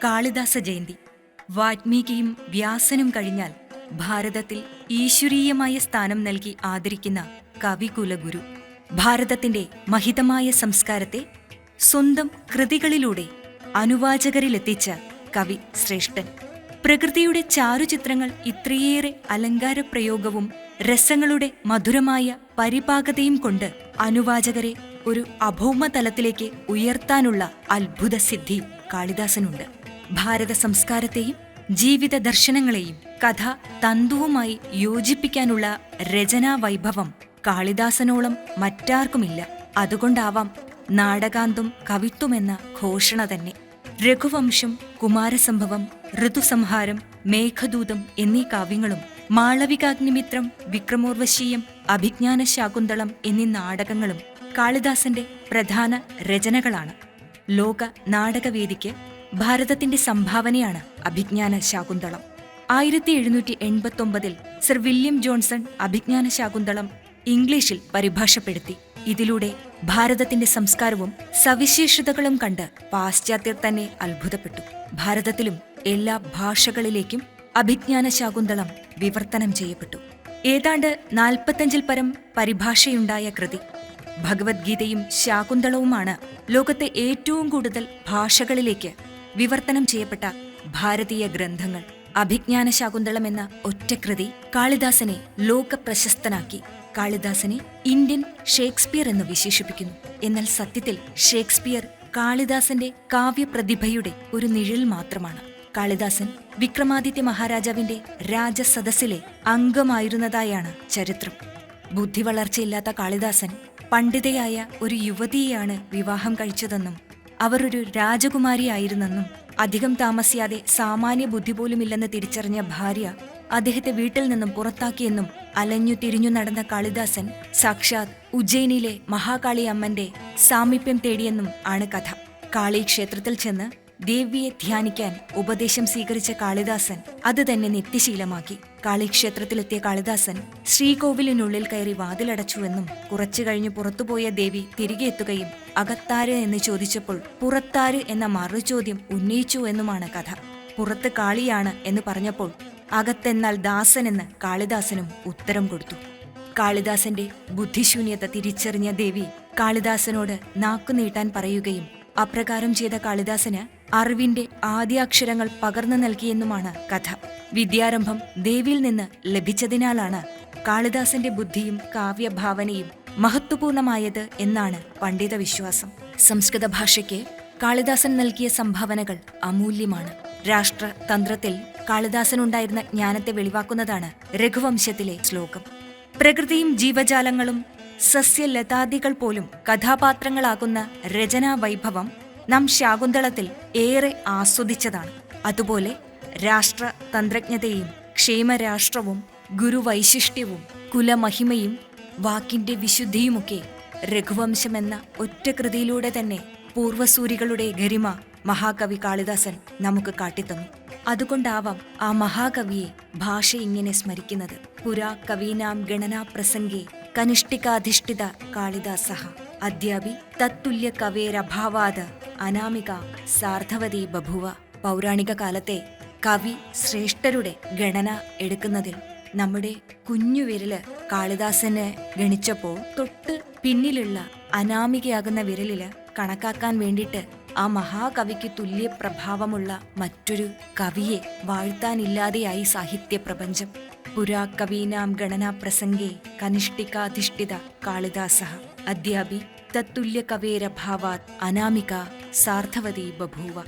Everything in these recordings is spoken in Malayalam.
കാളിദാസ ജയന്തി. വാൽമീകിയും വ്യാസനും കഴിഞ്ഞാൽ ഭാരതത്തിൽ ഈശ്വരീയമായ സ്ഥാനം നൽകി ആദരിക്കുന്ന കവികുലഗുരു. ഭാരതത്തിന്റെ മഹിതമായ സംസ്കാരത്തെ സ്വന്തം കൃതികളിലൂടെ അനുവാചകരിലെത്തിച്ച കവി ശ്രേഷ്ഠൻ. പ്രകൃതിയുടെ ചാരുചിത്രങ്ങൾ ഇത്രയേറെ അലങ്കാരപ്രയോഗവും രസങ്ങളുടെ മധുരമായ പരിപാകതയും കൊണ്ട് അനുവാചകരെ ഒരു അഭൗമതലത്തിലേക്ക് ഉയർത്താനുള്ള അത്ഭുതസിദ്ധി കാളിദാസനുണ്ട്. ഭാരത സംസ്കാരത്തെയും ജീവിത ദർശനങ്ങളെയും കഥ തന്തുവുമായി യോജിപ്പിക്കാനുള്ള രചനാവൈഭവം കാളിദാസനോളം മറ്റാർക്കുമില്ല. അതുകൊണ്ടാവാം നാടകാന്തം കവിത്വമെന്ന ഘോഷണ തന്നെ. രഘുവംശം, കുമാരസംഭവം, ഋതുസംഹാരം, മേഘദൂതം എന്നീ കാവ്യങ്ങളും മാളവികാഗ്നിമിത്രം, വിക്രമോർവശീയം, അഭിജ്ഞാനശാകുന്തളം എന്നീ നാടകങ്ങളും കാളിദാസന്റെ പ്രധാന രചനകളാണ്. ലോക നാടകവേദിക്ക് ഭാരതത്തിന്റെ സംഭാവനയാണ് Abhijnanashakuntalam. 1789 sir William Johnson Abhijnanashakuntalam ഇംഗ്ലീഷിൽ പരിഭാഷപ്പെടുത്തി. ഇതിലൂടെ ഭാരതത്തിന്റെ സംസ്കാരവും സവിശേഷതകളും കണ്ട് പാശ്ചാത്യർ തന്നെ അത്ഭുതപ്പെട്ടു. ഭാരതത്തിലും എല്ലാ ഭാഷകളിലേക്കും അഭിജ്ഞാനശാകുന്തളം വിവർത്തനം ചെയ്യപ്പെട്ടു. ഏതാണ്ട് 45 പരം പരിഭാഷയുണ്ടായ കൃതി. ഭഗവത്ഗീതയും ശാകുന്തളവുമാണ് ലോകത്തെ ഏറ്റവും കൂടുതൽ ഭാഷകളിലേക്ക് വിവർത്തനം ചെയ്യപ്പെട്ട ഭാരതീയ ഗ്രന്ഥങ്ങൾ. അഭിജ്ഞാനശാകുന്തളം എന്ന ഒറ്റകൃതി കാളിദാസനെ ലോകപ്രശസ്തനാക്കി. കാളിദാസനെ ഇന്ത്യൻ ഷേക്സ്പിയർ എന്ന് വിശേഷിപ്പിക്കുന്നു. എന്നാൽ സത്യത്തിൽ ഷേക്സ്പിയർ കാളിദാസന്റെ കാവ്യപ്രതിഭയുടെ ഒരു നിഴൽ മാത്രമാണ്. കാളിദാസൻ വിക്രമാദിത്യ മഹാരാജാവിന്റെ രാജസദസ്സിലെ അംഗമായിരുന്നതായാണ് ചരിത്രം. ബുദ്ധിവളർച്ചയില്ലാത്ത കാളിദാസൻ പണ്ഡിതയായ ഒരു യുവതിയെയാണ് വിവാഹം കഴിച്ചതെന്നും അവർ ഒരു രാജകുമാരിയായിരുന്നെന്നും അധികം താമസിയാതെ സാമാന്യ ബുദ്ധി പോലുമില്ലെന്ന് തിരിച്ചറിഞ്ഞ ഭാര്യ അദ്ദേഹത്തെ വീട്ടിൽ നിന്നും പുറത്താക്കിയെന്നും അലഞ്ഞു തിരിഞ്ഞു നടന്ന കാളിദാസൻ സാക്ഷാത് ഉജ്ജയിനിലെ മഹാകാളി അമ്മന്റെ സാമീപ്യം തേടിയെന്നും ആണ് കഥ. കാളി ക്ഷേത്രത്തിൽ ചെന്ന് ദേവിയെ ധ്യാനിക്കാൻ ഉപദേശം സ്വീകരിച്ച കാളിദാസൻ അത് തന്നെ നിത്യശീലമാക്കി. കാളിക്ഷേത്രത്തിലെത്തിയ കാളിദാസൻ ശ്രീകോവിലിനുള്ളിൽ കയറി വാതിലടച്ചുവെന്നും കുറച്ചു കഴിഞ്ഞ് പുറത്തുപോയ ദേവി തിരികെ എത്തുകയും അകത്താര് എന്ന് ചോദിച്ചപ്പോൾ പുറത്താര് എന്ന മറുചോദ്യം ഉന്നയിച്ചു എന്നുമാണ് കഥ. പുറത്ത് കാളിയാണ് എന്ന് പറഞ്ഞപ്പോൾ അകത്തെന്നാൽ ദാസനെന്ന് കാളിദാസനും ഉത്തരം കൊടുത്തു. കാളിദാസന്റെ ബുദ്ധിശൂന്യത തിരിച്ചറിഞ്ഞ ദേവി കാളിദാസനോട് നാക്കുനീട്ടാൻ പറയുകയും അപ്രകാരം ചെയ്ത കാളിദാസന് അറിവിന്റെ ആദ്യാക്ഷരങ്ങൾ പകർന്നു നൽകിയെന്നുമാണ് കഥ. വിദ്യാരംഭം ദേവിയിൽ നിന്ന് ലഭിച്ചതിനാലാണ് കാളിദാസന്റെ ബുദ്ധിയും കാവ്യഭാവനയും മഹത്വപൂർണമായത് എന്നാണ് പണ്ഡിത വിശ്വാസം. സംസ്കൃത ഭാഷയ്ക്ക് കാളിദാസൻ നൽകിയ സംഭാവനകൾ അമൂല്യമാണ്. രാഷ്ട്രതന്ത്രത്തിൽ കാളിദാസനുണ്ടായിരുന്ന ജ്ഞാനത്തെ വെളിവാക്കുന്നതാണ് രഘുവംശത്തിലെ ശ്ലോകം. പ്രകൃതിയും ജീവജാലങ്ങളും സസ്യലതാദികൾ പോലും കഥാപാത്രങ്ങളാകുന്ന രചനാവൈഭവം നാം ശാകുന്തളത്തിൽ ഏറെ ആസ്വദിച്ചതാണ്. അതുപോലെ രാഷ്ട്രതന്ത്രജ്ഞതയും ക്ഷേമരാഷ്ട്രവും ഗുരുവൈശിഷ്ട്യവും കുലമഹിമയും വാക്കിന്റെ വിശുദ്ധിയുമൊക്കെ രഘുവംശമെന്ന ഒറ്റ കൃതിയിലൂടെ തന്നെ പൂർവസൂരികളുടെ ഗരിമ മഹാകവി കാളിദാസൻ നമുക്ക് കാട്ടിത്തന്നു. അതുകൊണ്ടാവാം ആ മഹാകവിയെ ഭാഷ ഇങ്ങനെ സ്മരിക്കുന്നത്. പുരാ കവീനാം ഗണനാ പ്രസംഗേ കനിഷ്ഠികാധിഷ്ഠിത കാളിദാസഃ അദ്യാപി തത്തുല്യ കവേരഭാവാത് അനാമിക സാർദ്ധവതി ബഭുവ. പൗരാണിക കാലത്തെ കവി ശ്രേഷ്ഠരുടെ ഗണന എടുക്കുന്നതിൽ നമ്മുടെ കുഞ്ഞുവിരല് കാളിദാസനെ ഗണിച്ചപ്പോൾ തൊട്ട് പിന്നിലുള്ള അനാമികയാകുന്ന വിരലില് കണക്കാക്കാൻ വേണ്ടിയിട്ട് ആ മഹാകവിക്ക് തുല്യ പ്രഭാവമുള്ള മറ്റൊരു കവിയെ വാഴ്ത്താനില്ലാതെയായി സാഹിത്യ പ്രപഞ്ചം. പുരാ കവീനാം ഗണനാ പ്രസംഗേ കനിഷ്ഠികാധിഷ്ഠിത കാളിദാസഃ അദ്യാപി തത്തുല്യ കവേരഭാവാത് അനാമിക സാർദ്ധവതി ബഭൂവ.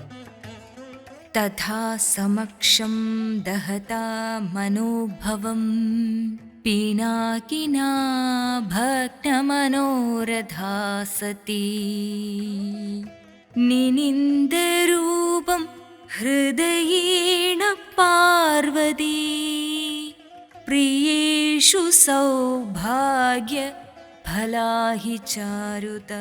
തഥാ സമക്ഷം ദഹതാ മനോഭവം പീനാകിനാ ഭഗ്നമനോരഥാ സതി നിനിന്ദരൂപം ഹൃദയേണ പാർവതി പ്രിയേഷു സൗഭാഗ്യ ഫലാഹി ചാരുത.